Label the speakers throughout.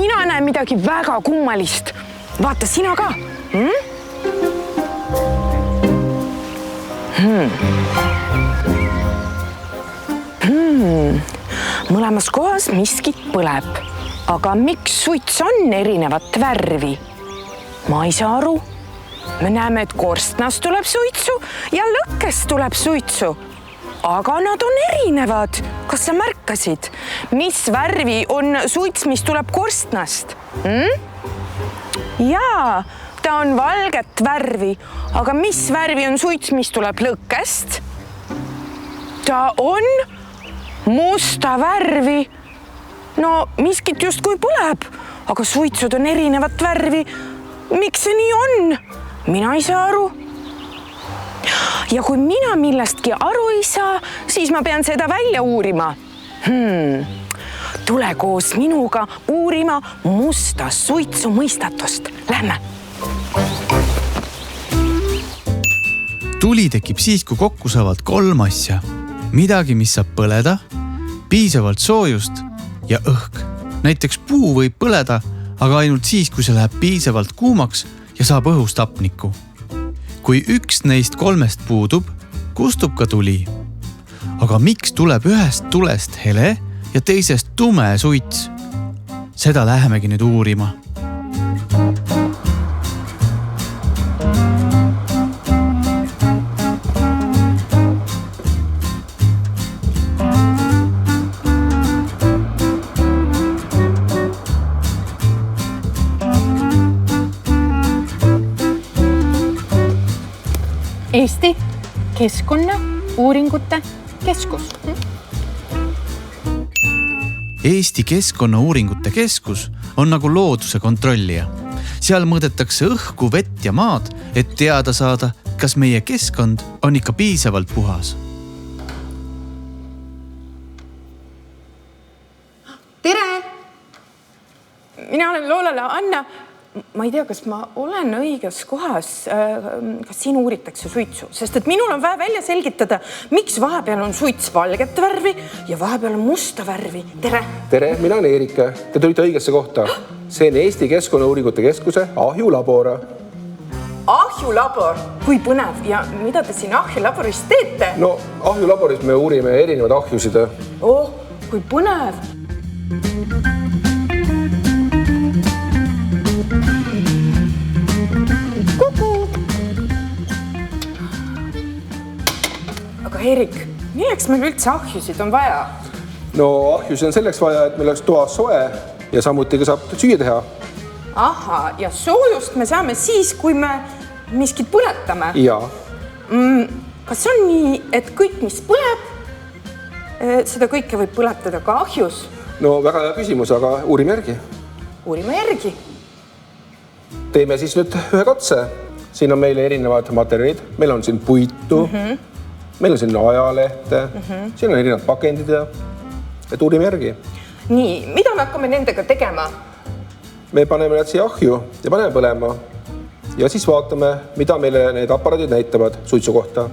Speaker 1: mina näen midagi väga kummalist. Vaata sina ka. Mõlemas kohas miskit põleb. Aga miks suits on erinevat värvi? Ma ei saa aru. Me näeme, et korstnast tuleb suitsu ja lõkkest tuleb suitsu. Aga nad on erinevad. Kas sa märkasid? Mis värvi on suits, mis tuleb korstnast? Jaa, ta on valget värvi. Aga mis värvi on suits, mis tuleb lõkkest? Ta on musta värvi. No, miskit justkui põleb, aga suitsud on erinevat värvi. Miks see nii on? Mina ei saa aru. Ja kui mina millestki aru ei saa, siis ma pean seda välja uurima. Tule koos minuga uurima musta suitsu mõistatust. Lähme!
Speaker 2: Tuli tekib siis, kui kokku saavad 3 asja. Midagi, mis saab põleda, piisavalt soojust ja õhk. Näiteks puu võib põleda, aga ainult siis, kui see läheb piisavalt kuumaks ja saab õhust hapnikku. Kui üks neist 3 puudub, kustub ka tuli. Aga miks tuleb ühest tulest hele ja teisest tume suits? Seda lähemegi nüüd uurima.
Speaker 1: Eesti Keskkonnauuringute Keskus.
Speaker 2: Eesti Keskkonnauuringute Keskus on nagu looduse kontrollija. Seal mõõdetakse õhku, vett ja maad, et teada saada, kas meie keskkond on ikka piisavalt puhas.
Speaker 1: Tere! Mina olen Loolala Anna. Ma ei tea, kas ma olen õiges kohas, kas siin uuritakse suitsu, sest et minul on vaja välja selgitada, miks vahepeal on suits valget värvi ja vahepeal on musta värvi. Tere!
Speaker 3: Tere, mina olen Eerika. Te tulite õigesse kohta. See on Eesti Keskkonnauuringute Keskuse ahjulabor.
Speaker 1: Ahjulabor? Kui põnev ja mida te siin ahjulaboris teete?
Speaker 3: No, ahjulaboris me uurime erinevad ahjusid.
Speaker 1: Oh, kui põnev! Erik, milleks meil üldse ahjusid on vaja?
Speaker 3: No ahjusid on selleks vaja, et meil oleks toas soe ja samuti ka saab süüa teha.
Speaker 1: Aha, ja soojust me saame siis, kui me miskit põletame?
Speaker 3: Jaa.
Speaker 1: Kas on nii, et kõik, mis põleb, seda kõike võib põletada ka ahjus?
Speaker 3: No väga hea küsimus, aga uurime järgi.
Speaker 1: Uurime järgi.
Speaker 3: Teeme siis nüüd ühe katse. Siin on meile erinevad materjalid. Meil on siin puitu. Meil on siin ajalehte, siin on erinevad pakendid ja uurime järgi.
Speaker 1: Nii, mida me hakkame nendega tegema?
Speaker 3: Me paneme need siia ahju ja paneme põlema. Ja siis vaatame, mida meile need aparaadid näitavad suitsu kohta.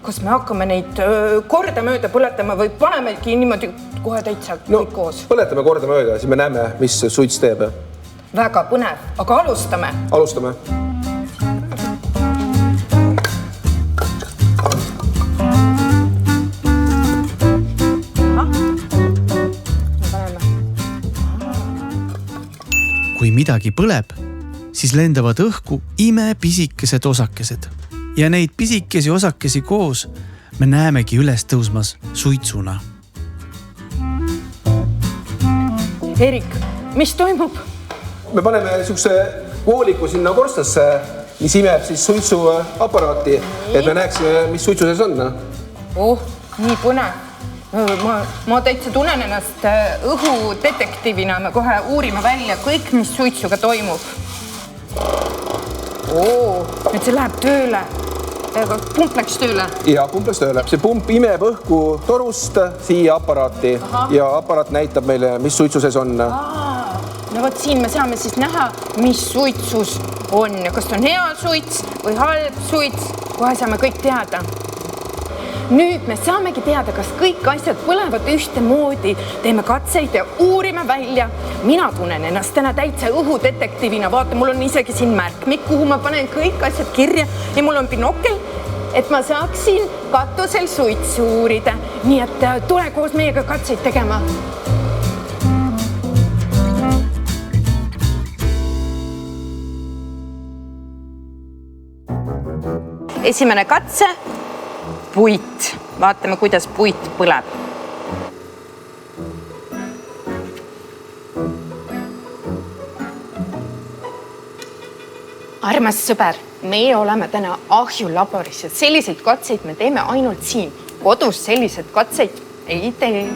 Speaker 1: Kas me hakkame neid kordamööda põletama või panemegi niimoodi kohe täitsa kõik koos?
Speaker 3: Põletame kordamööda, siis me näeme, mis suits teeb.
Speaker 1: Väga põnev, aga alustame.
Speaker 3: Alustame.
Speaker 2: Kui midagi põleb, siis lendavad õhku imepisikesed osakesed. Ja neid pisikesi osakesi koos me näemegi üles tõusmas suitsuna.
Speaker 1: Erik, mis toimub?
Speaker 3: Me paneme niisuguse vooliku sinna korstasse, mis imeb siis suitsuaparaati, et me näeksime, mis suitsu sees on.
Speaker 1: Oh, nii põnev. Ma täitsa tunnen ennast õhudetektiivina. Me kohe uurime välja kõik, mis suitsuga toimub. Nüüd see läheb tööle. Pump läks tööle?
Speaker 3: Ja, pump läks tööle. See pump imeb õhku torust siia aparaati ja aparaat näitab meile, mis suitsu sees on.
Speaker 1: No võt siin me saame siis näha, mis suitsus on. Kas on hea suits või halb suits? Kohe saame kõik teada. Nüüd me saamegi teada, kas kõik asjad põlevad ühtemoodi. Teeme katseid ja uurime välja. Mina tunnen ennast täna täitsa õhudetektiivina. Vaata, mul on isegi siin märkmik, kuhu ma panen kõik asjad kirja ja mul on binokkel, et ma saaksin katusel suitsu uurida. Nii et tule koos meiega katseid tegema. Esimene katse, puit. Vaatame, kuidas puit põleb. Armas sõber, meie oleme täna ahjulaboris ja selliseid katseid me teeme ainult siin. Kodus sellised katseid ei tee.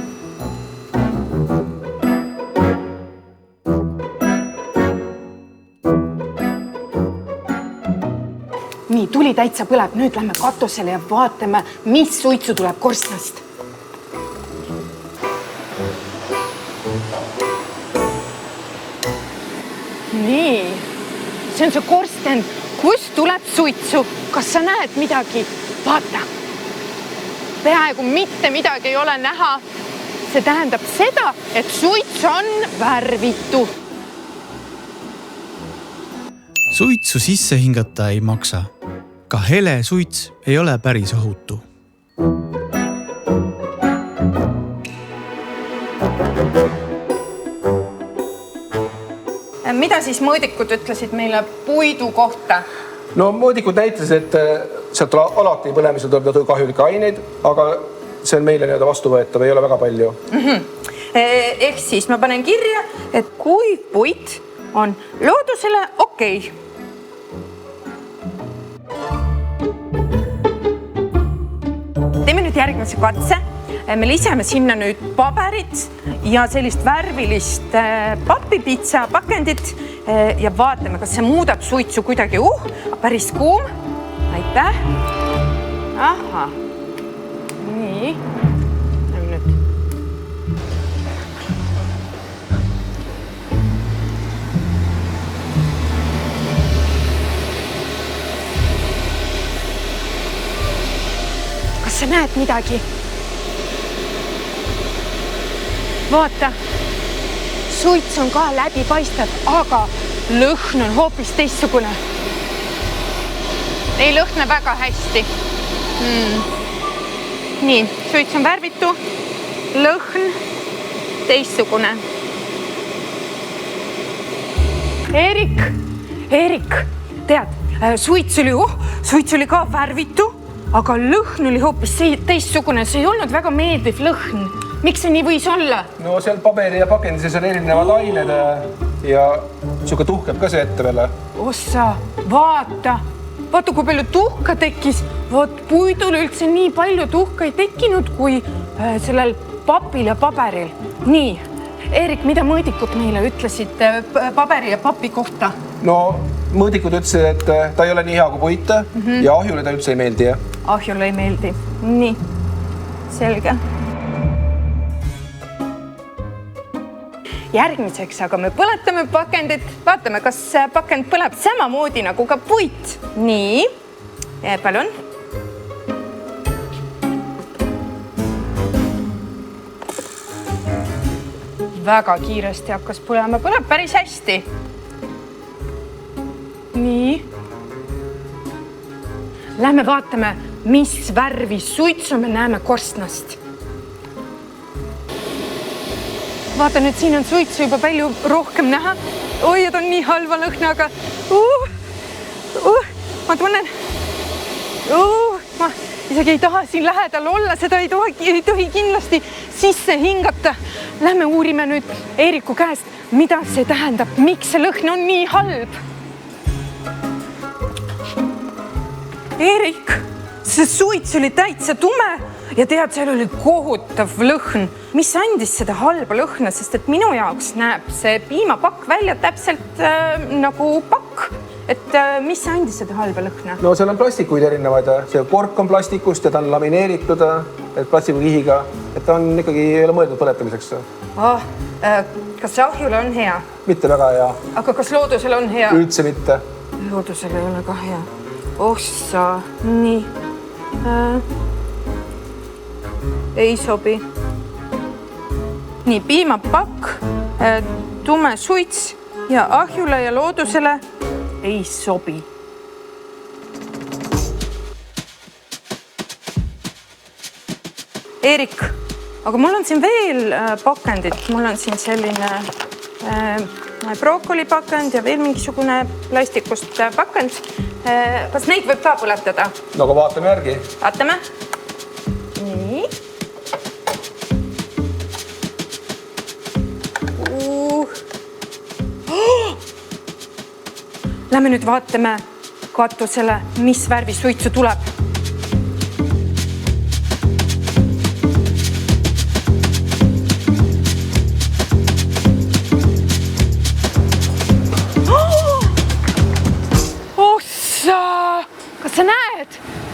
Speaker 1: Nii, tuli täitsa põleb. Nüüd lähme katusele ja vaatame, mis suitsu tuleb korstnast. Nii, see on see korsten. Kust tuleb suitsu? Kas sa näed midagi? Vaata. Peaaegu mitte midagi ei ole näha. See tähendab seda, et suits on värvitu.
Speaker 2: Suitsu sisse hingata ei maksa. Ka hele suits ei ole päris ohutu.
Speaker 1: Mida siis mõõdikud ütlesid meile puidu kohta?
Speaker 3: No mõõdikud näitasid, et sealt alati põlemisel tuleb kahjulikke aineid, aga see on meile vastuvõetav, ei ole väga palju.
Speaker 1: Ehk siis ma panen kirja, et kui puit on loodusele okei. Teeme nüüd järgmise katse. Me lisame sinna nüüd paberit ja sellist värvilist papipitsa pakendit ja vaatame, kas see muudab suitsu kuidagi. Päris kuum. Aitäh. Aha. Nii. Nüüd. Kas sa näed midagi? Vaata, suits on ka läbipaistev, aga lõhn on hoopis teistsugune. Ei lõhne väga hästi. Nii, suits on värvitu, lõhn teistsugune. Eerik, tead, suits oli ka värvitu, aga lõhn oli hoopis teistsugune. See ei olnud väga meeldiv lõhn. Miks see nii võis olla? No
Speaker 3: seal paberi ja pakendises on erinevad ained ja siuke tuhk jääb ka see ette veel.
Speaker 1: Ossa, vaata, kui palju tuhka tekkis. Vaat puidul üldse nii palju tuhka ei tekkinud kui sellel papil ja paberil. Nii, Eerik, mida mõõdikud meile ütlesid paberi ja papi kohta?
Speaker 3: No mõõdikud ütlesid, et ta ei ole nii hea kui puit ja ahjule ta üldse ei meeldi.
Speaker 1: Ahjule ei meeldi. Nii, selge. Järgmiseks aga me põletame pakendit. Vaatame, kas pakend põleb samamoodi nagu ka puit. Nii, palun. Väga kiiresti hakkas põlema. Põleb päris hästi. Nii. Lähme vaatame, mis värvi suitsu me näeme korstnast. Vaata, nüüd siin on suitsu juba palju rohkem näha. Oi, et on nii halva lõhnaga. Ma tunnen. Ma isegi ei taha siin lähedal olla. Seda ei tohi kindlasti sisse hingata. Lähme uurime nüüd Eeriku käest, mida see tähendab. Miks see lõhn on nii halb? Eerik, see suits oli täitsa tume. Ja tead, seal oli kohutav lõhn. Mis andis seda halba lõhna, sest et minu jaoks näeb see piimapakk välja täpselt nagu pakk. Et mis andis seda halba lõhna?
Speaker 3: No seal on plastikuid erinevaid. See kork on plastikust ja ta on lamineeritud plastikukihiga. Et ta on ikkagi ei ole mõeldud põletamiseks.
Speaker 1: Kas ahjule on hea?
Speaker 3: Mitte väga hea.
Speaker 1: Aga kas loodusele on hea?
Speaker 3: Üldse mitte.
Speaker 1: Loodusele ei ole ka hea. Ossa, nii. ei sobi. Nii, piimapakk, tume suits ja ahjule ja loodusele ei sobi. Eerik, aga mul on siin veel pakendit. Mul on siin selline brookolipakend ja veel mingisugune plastikust pakend. Kas neid võib ka põletada?
Speaker 3: No aga vaatame järgi.
Speaker 1: Vaatame. Nii. Lähme nüüd vaatame katusele, mis värvi suitsu tuleb.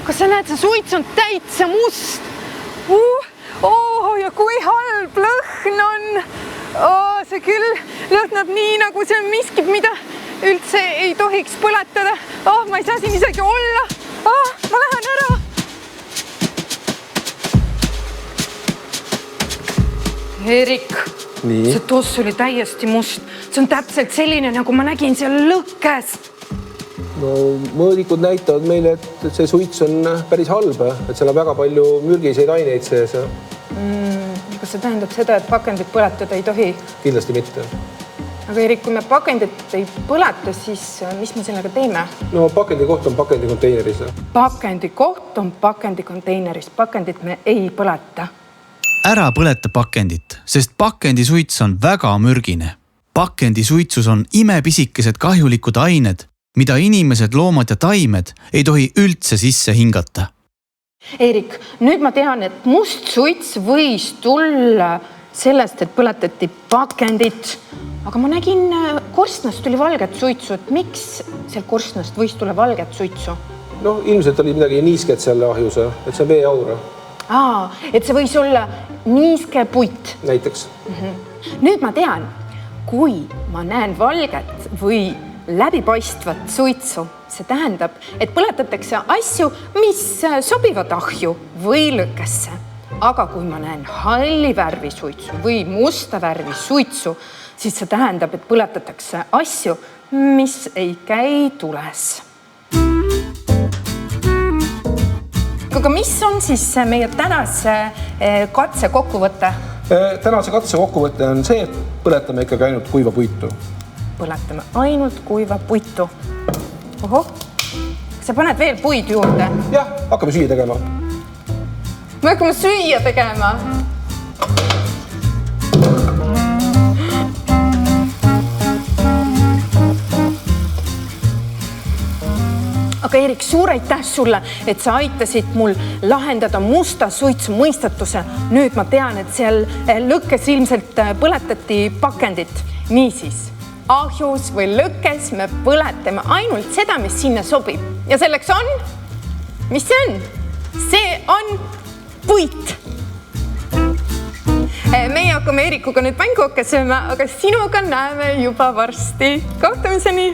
Speaker 1: Kas sa näed, see suits on täitsa must? Ja kui halb lõhn on. See küll lõhnab nii, nagu see on miskib, mida üldse ei tohiks põletada. Ma ei saa siin isegi olla. Ma lähen ära. Eerik, see toss oli täiesti must. See on täpselt selline, nagu ma nägin seal lõkkes.
Speaker 3: No mõõdikud näitavad meile, et see suits on päris halb, et seal on väga palju mürgiseid aineid sees.
Speaker 1: Kas see tähendab seda, et pakendit põletada ei tohi?
Speaker 3: Kindlasti mitte.
Speaker 1: Aga Eerik, kui me pakendit ei põleta, siis mis me sellega teeme?
Speaker 3: No pakendi koht on pakendi konteineris.
Speaker 1: Pakendi koht on pakendi konteineris. Pakendit me ei põleta.
Speaker 2: Ära põleta pakendit, sest pakendi suits on väga mürgine. Pakendi suitsus on imepisikesed kahjulikud ained, mida inimesed, loomad ja taimed ei tohi üldse sisse hingata.
Speaker 1: Eerik, nüüd ma tean, et must suits võis tulla sellest, et põletati pakendit. Aga ma nägin, korstnast tuli valget suitsu. Et miks seal korstnast võis tulla valget suitsu?
Speaker 3: No ilmselt oli midagi niisket seal ahjus, et see on veeaura.
Speaker 1: Et see võis olla niiske puit.
Speaker 3: Näiteks.
Speaker 1: Nüüd ma tean, kui ma näen valget või läbipaistvat suitsu, see tähendab, et põletatakse asju, mis sobivad ahju või lõkkesse. Aga kui ma näen halli värvi suitsu või musta värvi suitsu, siis see tähendab, et põletatakse asju, mis ei käi tules. Aga mis on siis meie tänase katse kokkuvõte?
Speaker 3: Tänase katse kokkuvõte on see, et põletame ikkagi ainult kuiva puitu.
Speaker 1: Põletame ainult kuiva puitu. Ohoh, sa paned veel puid juurde?
Speaker 3: Jah, hakkame süüa tegema.
Speaker 1: Me hakkame süüa tegema. Aga Eerik, suur aitäh sulle, et sa aitasid mul lahendada musta suitsu mõistatuse. Nüüd ma tean, et seal lõkkes ilmselt põletati pakendit. Niisiis, ahjus või lõkkes me põletame ainult seda, mis sinna sobib. Ja selleks on, mis see on? See on puit. Meie hakkame Eerikuga nüüd pannkooke sööma, aga sinuga näeme juba varsti. Kohtumiseni!